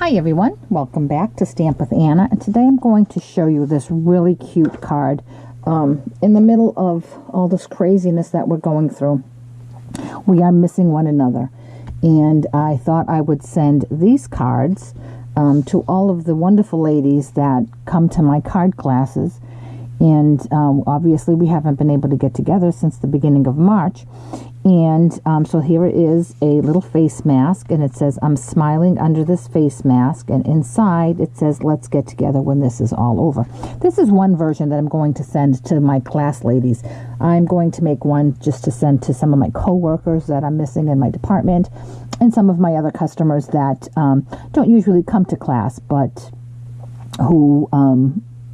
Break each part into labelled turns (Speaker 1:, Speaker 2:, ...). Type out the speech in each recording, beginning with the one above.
Speaker 1: Hi everyone, welcome back to Stamp with Anna, and today I'm going to show you this really cute card in the middle of all this craziness that we're going through. We are missing one another, and I thought I would send these cards to all of the wonderful ladies that come to my card classes, and obviously we haven't been able to get together since the beginning of March. And so here it is, a little face mask, and it says, "I'm smiling under this face mask," and inside it says, "Let's get together when this is all over." This is one version that I'm going to send to my class ladies. I'm going to make one just to send to some of my co-workers that I'm missing in my department, and some of my other customers that don't usually come to class, but who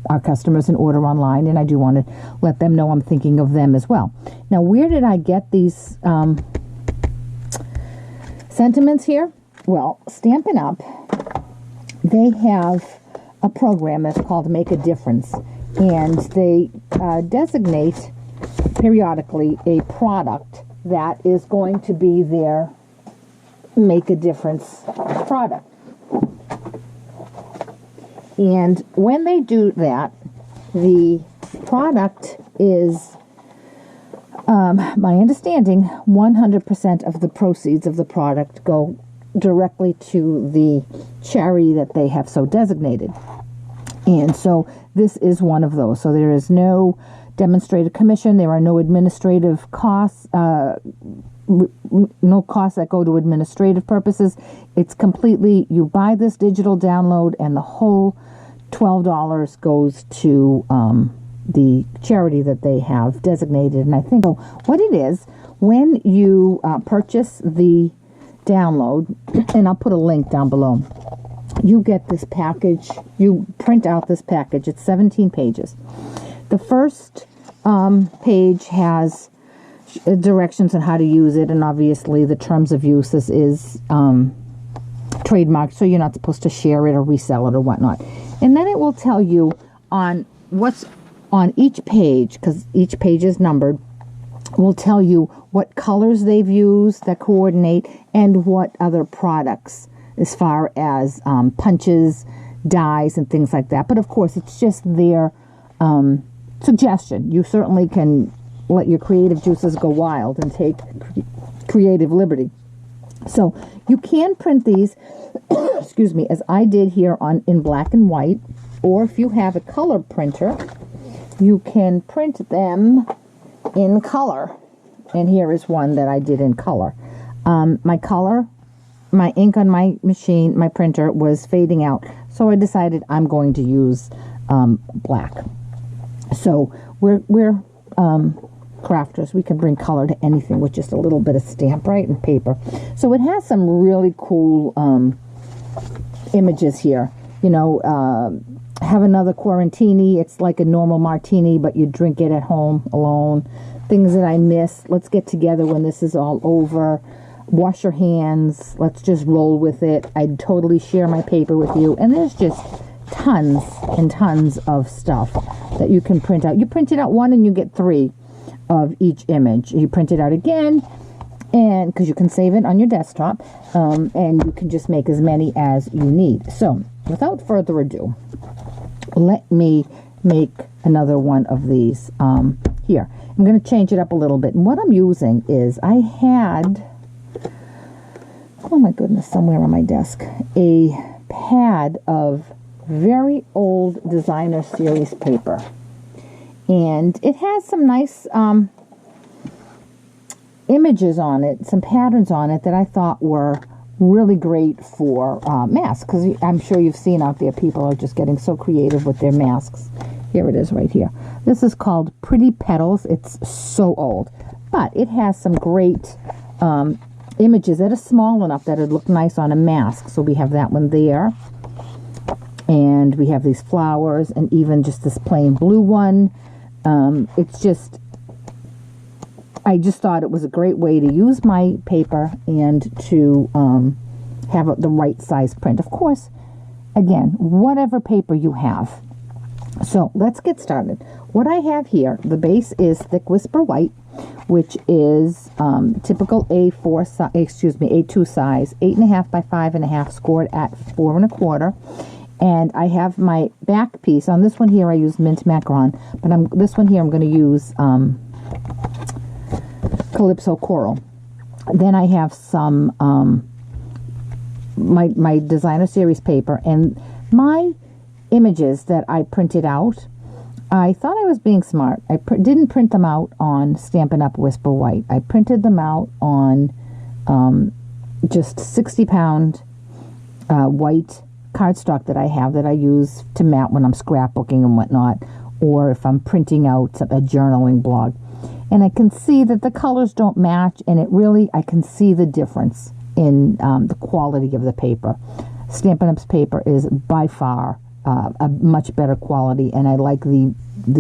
Speaker 1: are customers and order online, and I do want to let them know I'm thinking of them as well. Now, where did I get these sentiments here? Well, Stampin' Up, they have a program that's called Make a Difference, and they designate periodically a product that is going to be their Make a Difference product. And when they do that, the product is, my understanding, 100% of the proceeds of the product go directly to the charity that they have so designated. And so this is one of those. So there is no demonstrated commission. There are no administrative costs, no costs that go to administrative purposes. It's completely, you buy this digital download and the whole $12 goes to the charity that they have designated. And I think so what it is, when you purchase the download, and I'll put a link down below, you get this package, you print out this package. It's 17 pages. The first page has directions on how to use it, and obviously the terms of use. This is trademarked, so you're not supposed to share it or resell it or whatnot. And then it will tell you on what's on each page, because each page is numbered, will tell you what colors they've used that coordinate and what other products, as far as punches, dies, and things like that. But of course, it's just their suggestion. You certainly can let your creative juices go wild and take creative liberty. So you can print these, excuse me, as I did here in black and white, or if you have a color printer, you can print them in color. And here is one that I did in color. My ink on my machine, my printer, was fading out, so I decided I'm going to use black. So we're crafters. We can bring color to anything with just a little bit of stamp, right, and paper. So it has some really cool images here. You know, have another quarantini. It's like a normal martini, but you drink it at home alone. Things that I miss. Let's get together when this is all over. Wash your hands. Let's just roll with it. I'd totally share my paper with you. And there's just tons and tons of stuff that you can print out. You print it out one and you get 3 of each image. You print it out again, and because you can save it on your desktop, and you can just make as many as you need. So without further ado, let me make another one of these here. I'm going to change it up a little bit, and what I'm using is, I had, oh my goodness, somewhere on my desk, a pad of very old designer series paper. And it has some nice images on it, some patterns on it that I thought were really great for masks. Because I'm sure you've seen out there, people are just getting so creative with their masks. Here it is right here. This is called Pretty Petals. It's so old. But it has some great images that are small enough that it look nice on a mask. So we have that one there. And we have these flowers, and even just this plain blue one. It's just, I just thought it was a great way to use my paper and to have the right size print. Of course, again, whatever paper you have, So let's get started. What I have here, the base is thick Whisper White, which is typical A2 size, 8.5 by 5.5, scored at 4 1/4. And I have my back piece. On this one here, I use mint macaron, but this one here I'm going to use Calypso Coral. Then I have some my designer series paper, and my images that I printed out, I thought I was being smart. I didn't print them out on Stampin' Up! Whisper White. I printed them out on just 60-pound white cardstock that I have that I use to mat when I'm scrapbooking and whatnot, or if I'm printing out a journaling blog. And I can see that the colors don't match, and I can see the difference in the quality of the paper. Stampin' Up's paper is by far a much better quality, and I like the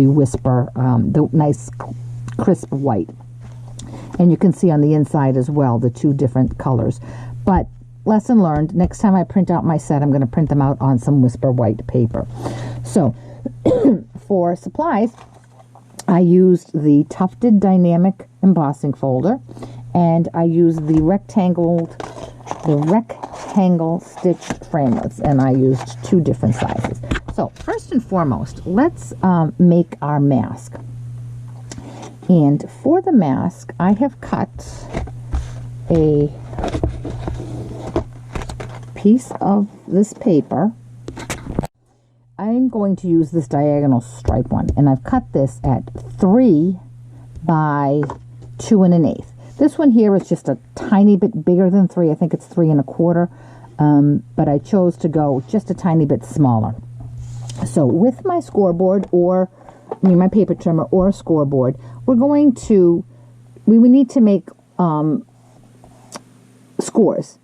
Speaker 1: Whisper, the nice crisp white. And you can see on the inside as well the two different colors. But lesson learned, next time I print out my set, I'm going to print them out on some Whisper White paper. So for supplies, I used the Tufted Dynamic Embossing Folder, and I used the rectangle stitched framelits, and I used 2 different sizes. So first and foremost, let's make our mask. And for the mask, I have cut a piece of this paper. I'm going to use this diagonal stripe one, and I've cut this at 3 by 2 1/8. This one here is just a tiny bit bigger than 3. I think it's 3 1/4, but I chose to go just a tiny bit smaller. So with my scoreboard, or my paper trimmer or scoreboard, we need to make scores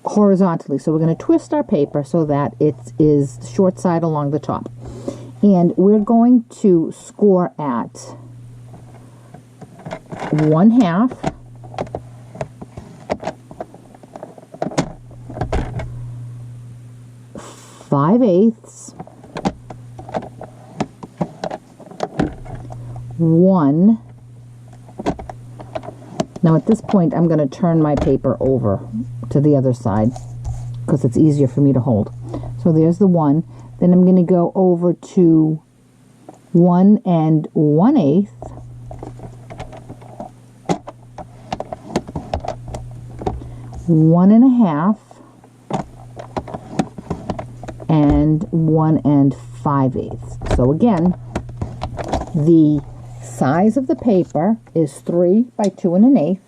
Speaker 1: horizontally. So we're going to twist our paper so that it is short side along the top. And we're going to score at 1/2, 5/8, 1. Now at this point I'm going to turn my paper over to the other side because it's easier for me to hold. So there's the 1. Then I'm going to go over to 1 1/8, 1 1/2, and 1 5/8. So again, the size of the paper is 3 by 2 1/8,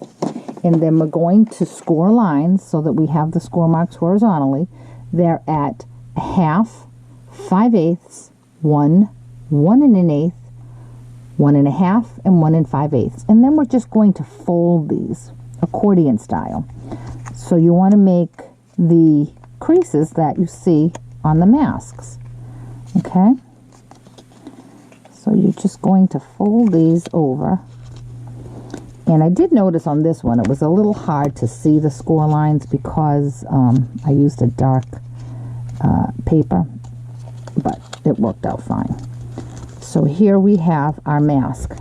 Speaker 1: and then we're going to score lines so that we have the score marks horizontally. They're at 1/2, 5/8, 1, 1 1/8, 1 1/2, and 1 5/8. And then we're just going to fold these accordion style. So you want to make the creases that you see on the masks. Okay? So you're just going to fold these over. And I did notice on this one, it was a little hard to see the score lines because I used a dark paper, but it worked out fine. So here we have our mask,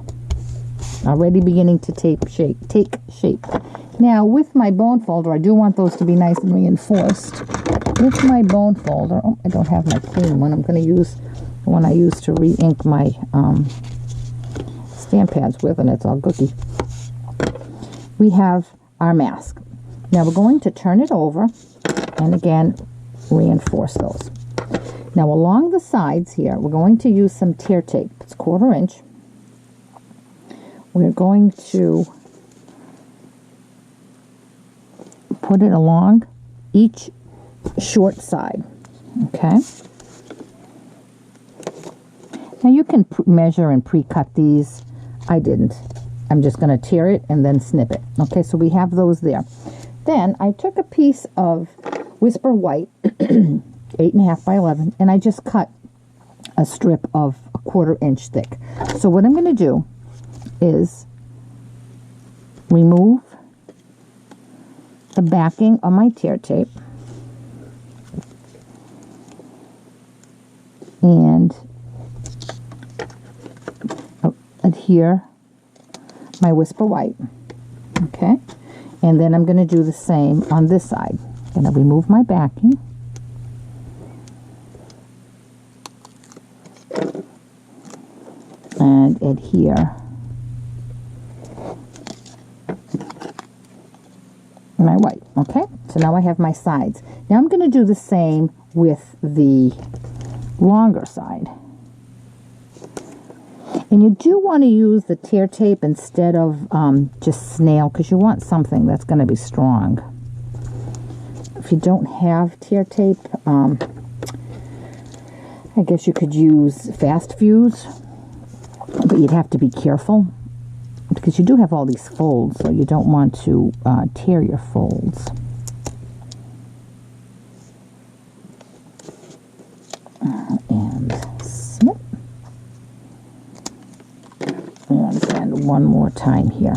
Speaker 1: already beginning to take shape. Now with my bone folder, I do want those to be nice and reinforced. With my bone folder, oh, I don't have my clean one. I'm going to use the one I used to re-ink my stamp pads with, and it's all gooky. We have our mask. Now we're going to turn it over and again reinforce those. Now along the sides here, we're going to use some tear tape. It's 1/4 inch. We're going to put it along each short side. Okay. Now you can measure and pre-cut these. I didn't. I'm just going to tear it and then snip it. Okay, so we have those there. Then I took a piece of Whisper White, 8.5 by 11, and I just cut a strip of 1/4 inch thick. So what I'm going to do is remove the backing of my tear tape and here my Whisper White. Okay, and then I'm going to do the same on this side. I'm going to remove my backing. And adhere my white. Okay, so now I have my sides. Now I'm going to do the same with the longer side. And you do want to use the tear tape instead of just snail, because you want something that's going to be strong. If you don't have tear tape, I guess you could use fast fuse, but you'd have to be careful because you do have all these folds, so you don't want to tear your folds. And snip. And again, one more time here.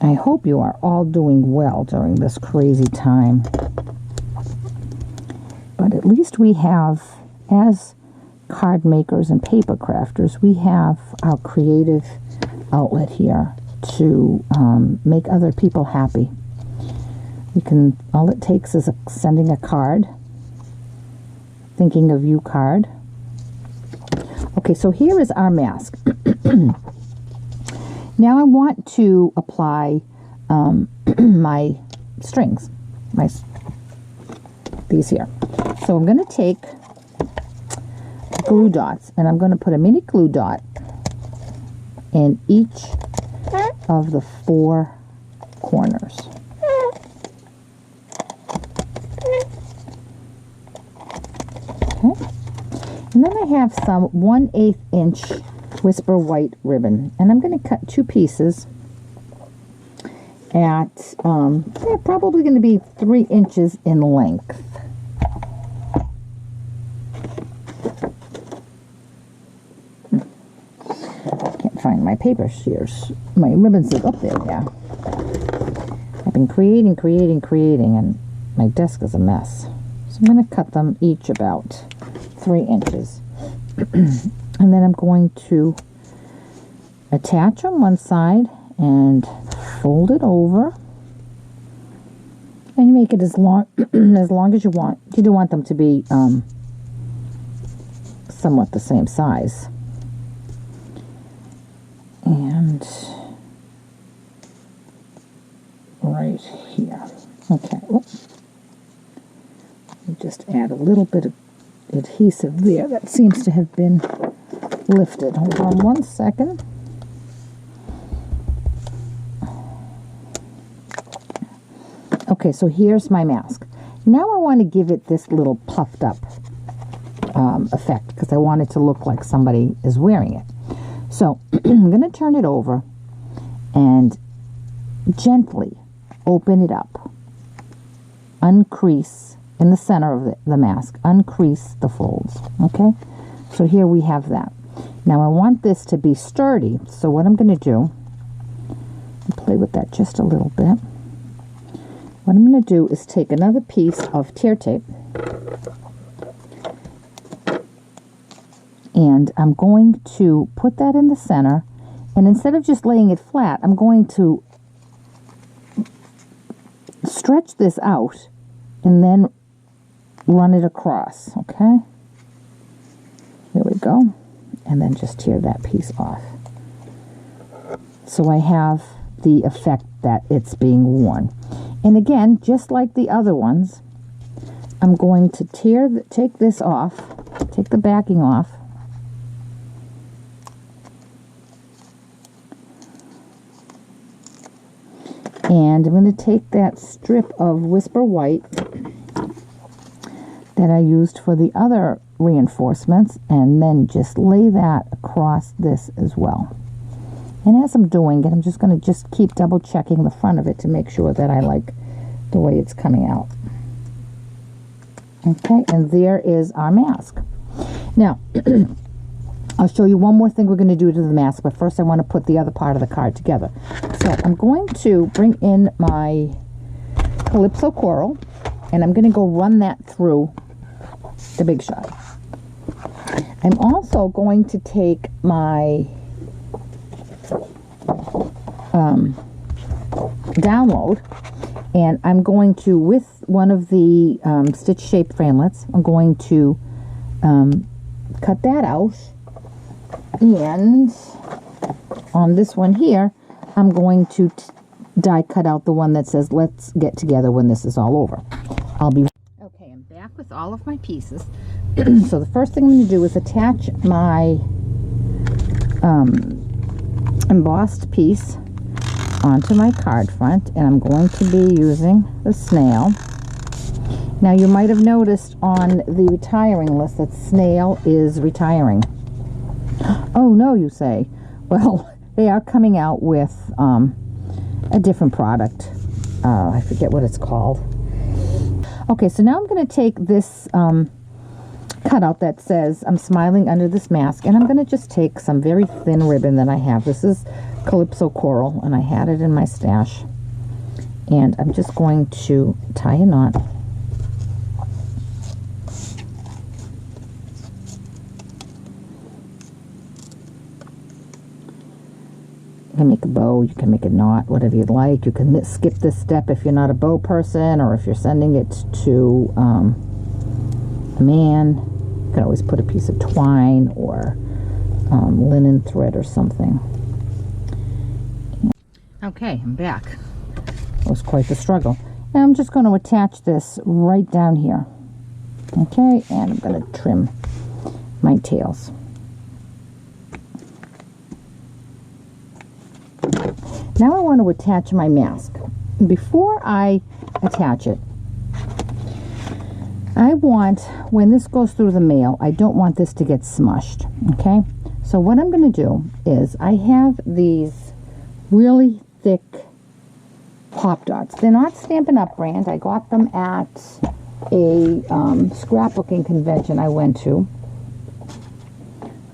Speaker 1: I hope you are all doing well during this crazy time. But at least we have, as card makers and paper crafters, we have our creative outlet here to make other people happy. You can, all it takes is sending a card, thinking of you card. Okay, so here is our mask. Now I want to apply my strings, these here. So I'm going to take glue dots, and I'm going to put a mini glue dot in each of the 4 corners. Okay. And then I have some 1/8 inch Whisper White ribbon, and I'm going to cut 2 pieces at they're probably going to be 3 inches in length. Can't find my paper shears. My ribbons are up there. Yeah, I've been creating, and my desk is a mess. So I'm going to cut them each about 3 inches. And then I'm going to attach on one side and fold it over. And you make it as long as you want. You do want them to be somewhat the same size. And right here. Okay. Oops. Just add a little bit of adhesive there. That seems to have been lifted. Hold on one second. Okay, so here's my mask. Now I want to give it this little puffed up effect because I want it to look like somebody is wearing it. So I'm going to turn it over and gently open it up. Uncrease in the center of the mask. Uncrease the folds. Okay? So here we have that. Now I want this to be sturdy, so what I'm going to do, play with that just a little bit. What I'm going to do is take another piece of tear tape, and I'm going to put that in the center, and instead of just laying it flat, I'm going to stretch this out and then run it across. Okay? Here we go. And then just tear that piece off. So I have the effect that it's being worn. And again, just like the other ones, I'm going to take this off, take the backing off, and I'm going to take that strip of Whisper White that I used for the other reinforcements and then just lay that across this as well. And as I'm doing it, I'm just going to keep double checking the front of it to make sure that I like the way it's coming out. Okay, and there is our mask. Now, I'll show you one more thing we're going to do to the mask, but first I want to put the other part of the card together. So I'm going to bring in my Calypso Coral, and I'm going to go run that through the Big Shot. I'm also going to take my download, and I'm going to, with one of the stitch shaped framelits, I'm going to cut that out, and on this one here I'm going to die cut out the one that says let's get together when this is all over. Okay, I'm back with all of my pieces. So the first thing I'm going to do is attach my embossed piece onto my card front, and I'm going to be using the snail. Now you might have noticed on the retiring list that snail is retiring. Oh no, you say. Well, they are coming out with a different product. I forget what it's called. Okay, so now I'm going to take this cutout that says I'm smiling under this mask, and I'm going to just take some very thin ribbon that I have. This is Calypso Coral, and I had it in my stash, and I'm just going to tie a knot. You can make a bow, you can make a knot, whatever you'd like. You can skip this step if you're not a bow person, or if you're sending it to a man. You can always put a piece of twine or linen thread or something. Okay, I'm back. It was quite the struggle. And I'm just going to attach this right down here. Okay, and I'm going to trim my tails. Now I want to attach my mask. Before I attach it, I want, when this goes through the mail, I don't want this to get smushed, okay? So what I'm going to do is I have these really thick Pop Dots. They're not Stampin' Up! Brand. I got them at a scrapbooking convention I went to.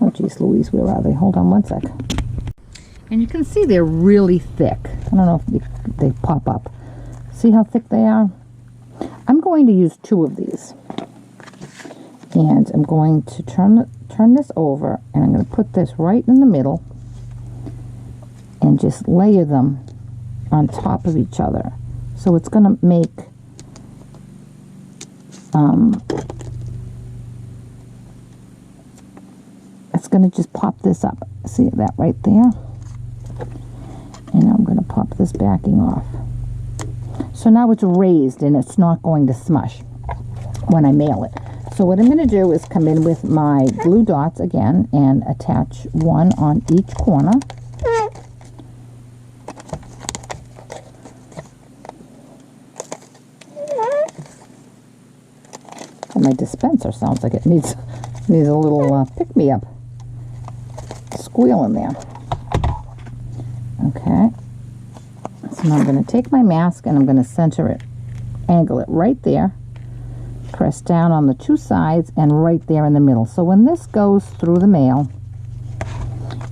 Speaker 1: Oh, geez Louise, where are they? Hold on one sec. And you can see they're really thick. I don't know if they pop up. See how thick they are? I'm going to use 2 of these. And I'm going to turn this over, and I'm going to put this right in the middle and just layer them on top of each other. So it's going to make it's going to just pop this up. See that right there? And I'm going to pop this backing off. So now it's raised and it's not going to smush when I mail it. So what I'm going to do is come in with my glue dots again and attach one on each corner. And my dispenser sounds like it needs a little pick-me-up. Squeal in there. Okay, so now I'm going to take my mask and I'm going to center it, angle it right there, press down on the 2 sides and right there in the middle. So when this goes through the mail,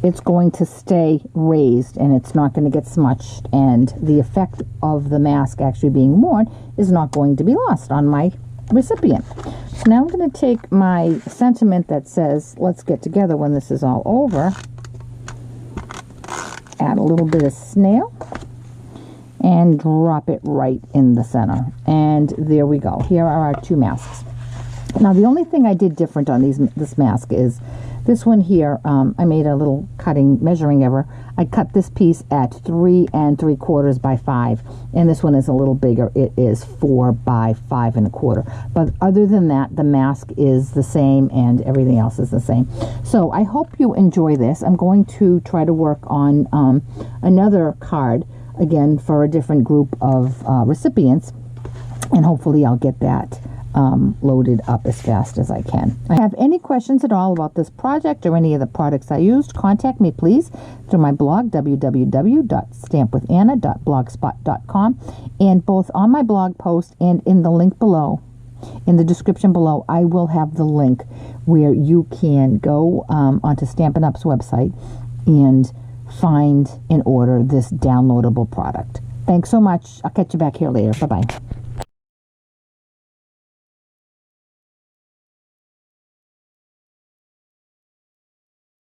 Speaker 1: it's going to stay raised and it's not going to get smudged, and the effect of the mask actually being worn is not going to be lost on my recipient. So now I'm going to take my sentiment that says let's get together when this is all over, add a little bit of snail, and drop it right in the center. And there we go. Here are our 2 masks. Now the only thing I did different on this mask is this one here. I made a little measuring error. I cut this piece at 3 3/4 by 5, and this one is a little bigger. It is 4 by 5 1/4. But other than that, the mask is the same and everything else is the same. So I hope you enjoy this. I'm going to try to work on another card again for a different group of recipients, and hopefully I'll get that loaded up as fast as I can. If you have any questions at all about this project or any of the products I used, contact me please through my blog, www.stampwithanna.blogspot.com, and both on my blog post and in the link below, in the description below, I will have the link where you can go onto Stampin' Up's website and find and order this downloadable product. Thanks so much. I'll catch you back here later. Bye-bye.